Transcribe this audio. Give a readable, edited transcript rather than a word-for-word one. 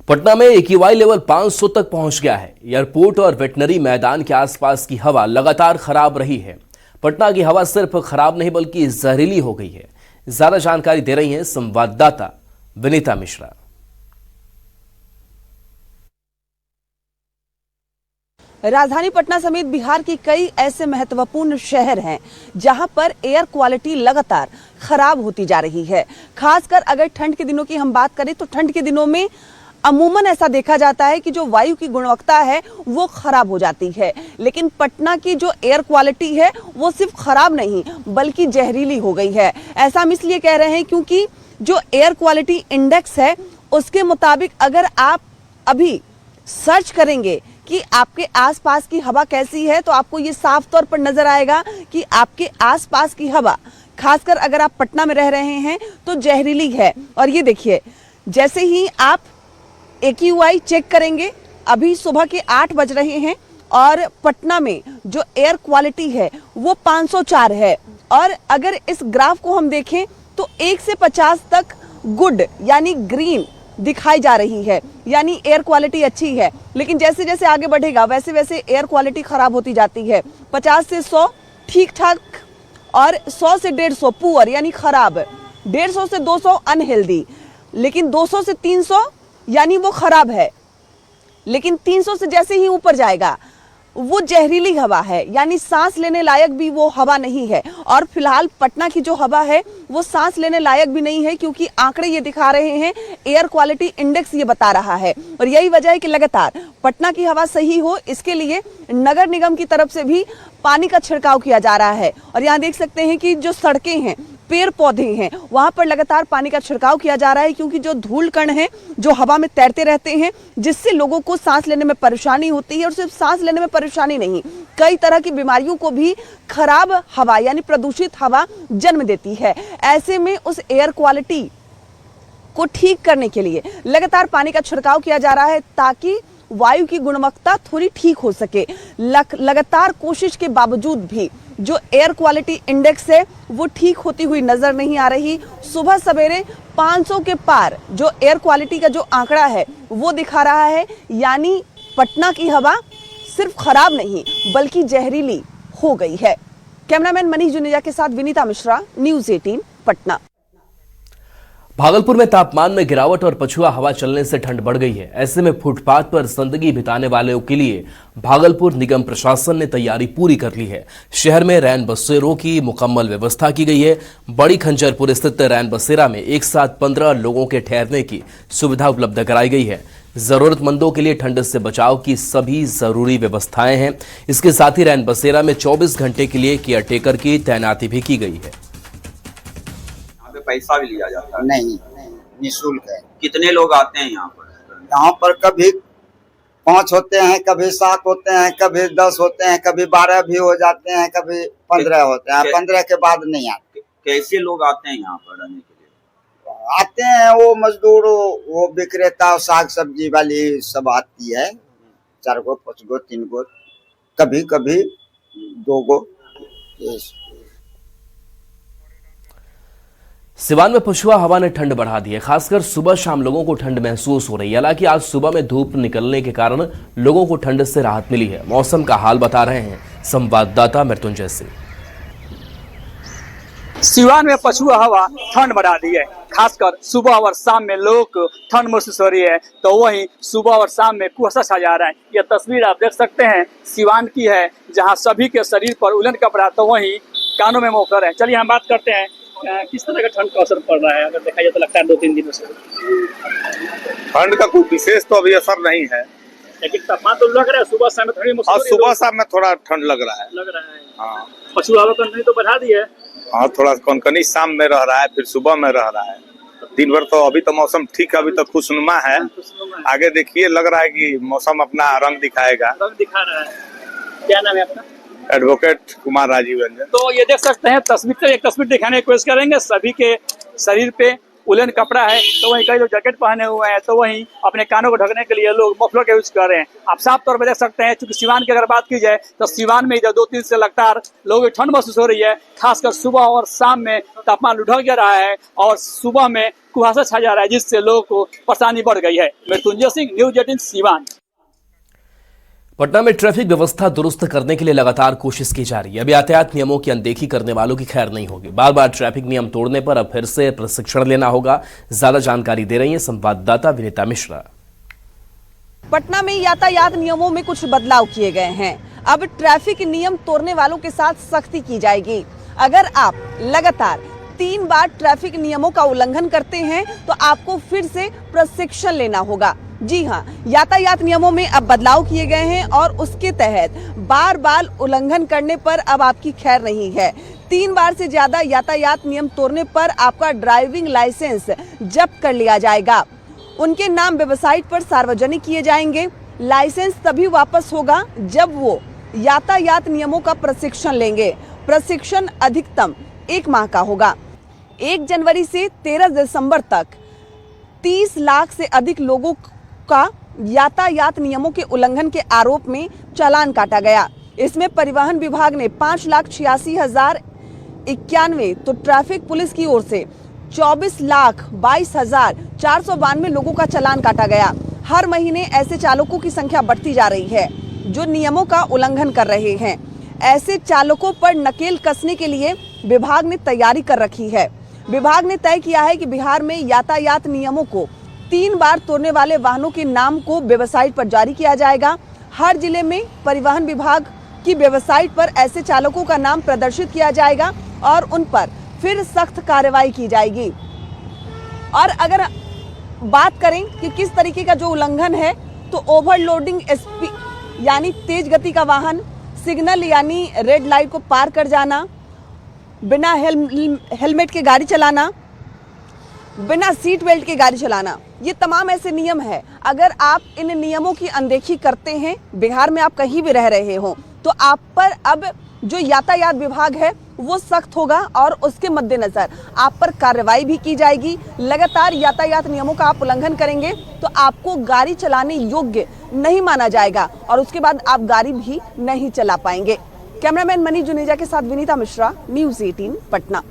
पटना में AQI level 500 तक पहुंच गया है। एयरपोर्ट और वेटनरी मैदान के आसपास की हवा लगातार खराब रही है। पटना की हवा सिर्फ खराब नहीं बल्कि जहरीली हो गई है। ज्यादा जानकारी दे रही हैं संवाददाता विनीता मिश्रा। राजधानी पटना समेत बिहार की कई ऐसे महत्वपूर्ण शहर हैं जहां पर एयर क्वालिटी लगातार खराब होती जा रही है। खासकर अगर ठंड के दिनों की हम बात करें तो ठंड के दिनों में अमूमन ऐसा देखा जाता है कि जो वायु की गुणवत्ता है वो खराब हो जाती है, लेकिन पटना की जो एयर क्वालिटी है वो सिर्फ खराब नहीं बल्कि जहरीली हो गई है। ऐसा हम इसलिए कह रहे हैं क्योंकि जो एयर क्वालिटी इंडेक्स है उसके मुताबिक अगर आप अभी सर्च करेंगे कि आपके आसपास की हवा कैसी है तो आपको ये साफ तौर पर नजर आएगा कि आपके आसपास की हवा, खासकर अगर आप पटना में रह रहे हैं तो जहरीली है। और ये देखिए, जैसे ही आप AQI चेक करेंगे, अभी सुबह के 8 बज रहे हैं और पटना में जो एयर क्वालिटी है वो 504 है। और अगर इस ग्राफ को हम देखें तो 1 से 50 तक गुड यानी ग्रीन दिखाई जा रही है, यानी एयर क्वालिटी अच्छी है। लेकिन जैसे जैसे आगे बढ़ेगा वैसे वैसे एयर क्वालिटी खराब होती जाती है। 50 से 100 ठीक ठाक और 100 से 150 पुअर यानी खराब, 150 से 200 अनहेल्दी, लेकिन 200 से 300 यानी वो खराब है। लेकिन 300 से जैसे ही ऊपर जाएगा वो जहरीली हवा है, यानी सांस लेने लायक भी वो हवा नहीं है। और फिलहाल पटना की जो हवा है वो सांस लेने लायक भी नहीं है, क्योंकि आंकड़े ये दिखा रहे हैं, एयर क्वालिटी इंडेक्स ये बता रहा है। और यही वजह है कि लगातार पटना की हवा सही हो इसके लिए नगर निगम की तरफ से भी पानी का छिड़काव किया जा रहा है। और यहाँ देख सकते हैं कि जो सड़कें हैं, पेड़ पौधे हैं, वहां पर लगातार पानी का छिड़काव किया जा रहा है, क्योंकि जो धूल कण हैं जो हवा में तैरते रहते हैं जिससे लोगों को सांस लेने में परेशानी होती है। और सिर्फ सांस लेने में परेशानी नहीं, कई तरह की बीमारियों को भी खराब हवा यानी प्रदूषित हवा जन्म देती है। ऐसे में उस एयर क्वालिटी को ठीक करने के लिए लगातार पानी का छिड़काव किया जा रहा है ताकि वायु की गुणवत्ता थोड़ी ठीक हो सके। लगातार कोशिश के बावजूद भी जो एयर क्वालिटी इंडेक्स है वो ठीक होती हुई नजर नहीं आ रही। सुबह सवेरे 500 के पार जो एयर क्वालिटी का जो आंकड़ा है वो दिखा रहा है, यानी पटना की हवा सिर्फ खराब नहीं बल्कि जहरीली हो गई है। कैमरामैन मनीष जुनेजा के साथ विनीता मिश्रा, न्यूज़ 18 पटना। भागलपुर में तापमान में गिरावट और पछुआ हवा चलने से ठंड बढ़ गई है। ऐसे में फुटपाथ पर जिंदगी बिताने वालों के लिए भागलपुर निगम प्रशासन ने तैयारी पूरी कर ली है। शहर में रैन बसेरों की मुकम्मल व्यवस्था की गई है। बड़ी खंजरपुर स्थित रैन बसेरा में एक साथ 15 लोगों के ठहरने की सुविधा उपलब्ध कराई गई है। जरूरतमंदों के लिए ठंड से बचाव की सभी जरूरी व्यवस्थाएं हैं। इसके साथ ही रैन बसेरा में 24 घंटे के लिए केयरटेकर की तैनाती भी की गई है। पैसा भी लिया जाता है? नहीं, निःशुल्क है। कितने लोग आते हैं यहाँ पर? यहाँ पर कभी 5 होते हैं, कभी 7 होते हैं, कभी 10 होते हैं, कभी 12 भी हो जाते हैं, कभी 15 होते हैं। 15 के बाद नहीं आते। कैसे लोग आते हैं यहाँ पर रहने के लिए? आते हैं वो मजदूर, वो विक्रेता, साग सब्जी वाली सब आती है, 4 गो 5 गो 3 गो, कभी कभी 2 गो। सिवान में पछुआ हवा ने ठंड बढ़ा दी है। खासकर सुबह शाम लोगों को ठंड महसूस हो रही है। हालांकि आज सुबह में धूप निकलने के कारण लोगों को ठंड से राहत मिली है। मौसम का हाल बता रहे हैं संवाददाता मृत्युंजय सिंह। सिवान में पछुआ हवा ठंड बढ़ा दी है। खासकर सुबह और शाम में लोगों को ठंड महसूस हो रही है, तो वहीं सुबह और शाम में कुहासा छा जा रहा है। यह तस्वीर आप देख सकते हैं सिवान की है, जहां सभी के शरीर पर उलन कपड़ा तो वहीं कानों में मोफलर है। चलिए हम बात करते हैं किस तरह का ठंड का असर पड़ रहा है। अगर देखा जाए तो लगता है 2-3 दिनों से ठंड का कोई विशेष तो अभी असर नहीं है, लेकिन तापमान तो लग रहा है सुबह शाम में थोड़ी मुश्किल। और सुबह शाम में थोड़ा ठंड लग रहा है। हाँ, पछुआ हवा कनकनी तो बढ़ा दी है। हाँ, थोड़ा कनकनी शाम में रह रहा है, फिर सुबह में रह रहा है। दिन भर तो अभी तो मौसम ठीक है, अभी तो खुशनुमा है। आगे देखिए, लग रहा है कि मौसम अपना रंग दिखाएगा। रंग दिखा रहा है। क्या नाम है आपका? एडवोकेट कुमार राजीव रंजन। तो ये देख सकते हैं तस्वीर, एक तस्वीर दिखाने की कोशिश करेंगे। सभी के शरीर पे उलन कपड़ा है, तो वहीं कई लोग जैकेट पहने हुए हैं, तो वहीं अपने कानों को ढकने के लिए लोग मफलर का यूज कर रहे हैं। आप साफ तौर पर देख सकते हैं, चूंकि सिवान की अगर बात की जाए तो सिवान में इधर 2-3 से लगातार लोगों की ठंड महसूस हो रही है। खासकर सुबह और शाम में तापमान लुढ़क जा रहा है और सुबह में कुहासा छा जा रहा है, जिससे लोगों को परेशानी बढ़ गई है। मृत्युंजय सिंह, न्यूज 18 सिवान। पटना में ट्रैफिक व्यवस्था दुरुस्त करने के लिए लगातार कोशिश की जा रही है। अब यातायात नियमों की अनदेखी करने वालों की खैर नहीं होगी। बार बार ट्रैफिक नियम तोड़ने पर अब फिर से प्रशिक्षण लेना होगा। ज्यादा जानकारी दे रही है संवाददाता विनीता मिश्रा। पटना में यातायात नियमों में कुछ बदलाव किए गए हैं। अब ट्रैफिक नियम तोड़ने वालों के साथ सख्ती की जाएगी। अगर आप लगातार 3 बार ट्रैफिक नियमों का उल्लंघन करते हैं तो आपको फिर से प्रशिक्षण लेना होगा। जी हां, यातायात नियमों में अब बदलाव किए गए हैं और उसके तहत बार बार उल्लंघन करने पर अब आपकी खैर नहीं है। 3 बार से ज्यादा यातायात नियम तोड़ने पर आपका ड्राइविंग लाइसेंस जब्त कर लिया जाएगा। उनके नाम वेबसाइट पर सार्वजनिक किए जाएंगे। लाइसेंस तभी वापस होगा जब वो यातायात नियमों का प्रशिक्षण लेंगे। प्रशिक्षण अधिकतम 1 माह का होगा। 1 जनवरी से 13 दिसंबर तक 30 लाख से अधिक लोगों का यातायात नियमों के उल्लंघन के आरोप में चालान काटा गया। इसमें परिवहन विभाग ने 5,86,091 तो ट्रैफिक पुलिस की ओर से 24,22,492 लोगों का चालान काटा गया। हर महीने ऐसे चालकों की संख्या बढ़ती जा रही है जो नियमों का उल्लंघन कर रहे हैं। ऐसे चालकों पर नकेल कसने के लिए विभाग ने तैयारी कर रखी है। विभाग ने तय किया है कि बिहार में यातायात नियमों को 3 बार तोड़ने वाले वाहनों के नाम को वेबसाइट पर जारी किया जाएगा। हर जिले में परिवहन विभाग की वेबसाइट पर ऐसे चालकों का नाम प्रदर्शित किया जाएगा और उन पर फिर सख्त कार्रवाई की जाएगी। और अगर बात करें कि किस तरीके का जो उल्लंघन है, तो ओवरलोडिंग यानी तेज गति का वाहन, सिग्नल यानी रेड लाइट को पार कर जाना, बिना हेलमेट के गाड़ी चलाना, बिना सीट बेल्ट के गाड़ी चलाना, ये तमाम ऐसे नियम है। अगर आप इन नियमों की अनदेखी करते हैं, बिहार में आप कहीं भी रह रहे हो, तो आप पर अब जो यातायात विभाग है वो सख्त होगा और उसके मद्देनजर आप पर कार्रवाई भी की जाएगी। लगातार यातायात नियमों का आप उल्लंघन करेंगे तो आपको गाड़ी चलाने योग्य नहीं माना जाएगा और उसके बाद आप गाड़ी भी नहीं चला पाएंगे। कैमरामैन मनीष जुनेजा के साथ विनीता मिश्रा, न्यूज़ 18 पटना।